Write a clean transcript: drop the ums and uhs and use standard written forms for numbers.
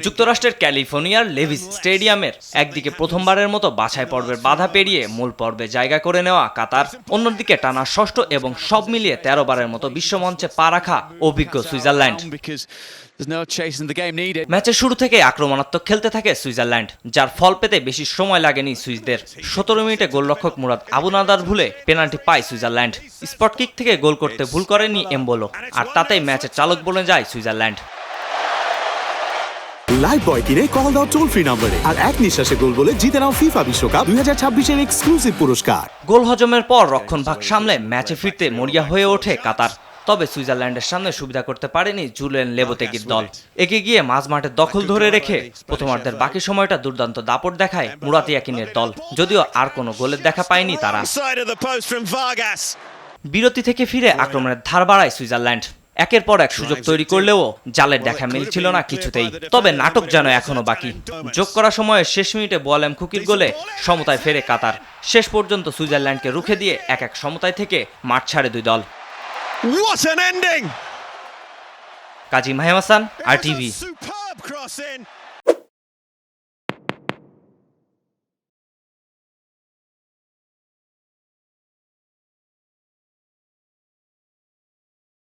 যুক্তরাষ্ট্রের ক্যালিফোর্নিয়ার লেভিস স্টেডিয়ামের একদিকে প্রথমবারের মতো বাছাই পর্বের বাধা পেরিয়ে মূল পর্বে জায়গা করে নেওয়া কাতার, অন্যদিকে টানা ষষ্ঠ এবং সব মিলিয়ে ১৩ বারের মতো বিশ্বমঞ্চে পা রাখা অভিজ্ঞ সুইজারল্যান্ড। ম্যাচের শুরু থেকে আক্রমণাত্মক খেলতে থাকে সুইজারল্যান্ড, যার ফল পেতে বেশি সময় লাগেনি সুইসদের। ১৭ মিনিটে গোলরক্ষক মুরাদ আবুনাদার ভুলে পেনাল্টি পায় সুইজারল্যান্ড। স্পট কিক থেকে গোল করতে ভুল করেনি এমবোলো, আর তাতেই ম্যাচের চালক বনে যায় সুইজারল্যান্ড। লাইভ বয় কিনে কল দাও টোল ফ্রি নম্বরে, আর এক নিঃশ্বাসে গোল বলে জিতে নাও ফিফা বিশ্বকাপ ২০২৬ এক্সক্লুসিভ পুরস্কার। গোল হজমের পর রক্ষণভাগ সামলে ম্যাচে ফিরতে মরিয়া হয়ে ওঠে কাতার। তবে সুইজারল্যান্ডের সামনে সুবিধা করতে পারেনি জুলিয়ান লোপেতেগির দল। এগিয়ে গিয়ে মাঝমাঠে দখল ধরে রেখে প্রথমার্ধের বাকি সময়টা দুর্দান্ত দাপট দেখায় মুরাত ইয়াকিনের দল, যদিও আর কোনো গোলের দেখা পায়নি তারা। বিরতি থেকে ফিরে আক্রমণের ধার বাড়ায় সুইজারল্যান্ড। একের পর এক সুযোগ তৈরি করলেও জালের দেখা মিলছিল না কিছুতেই। তবে নাটক যেন এখনো বাকি। যোগ করা সময়ে শেষ মিনিটে বোয়ালেম খুকির গোলে সমতায় ফেরে কাতার। শেষ পর্যন্ত সুইজারল্যান্ডকে রুখে দিয়ে ১-১ সমতায় থেকে মাঠ ছাড়ে দুই দল। What an ending! Kazi Mahim Hasan, RTV।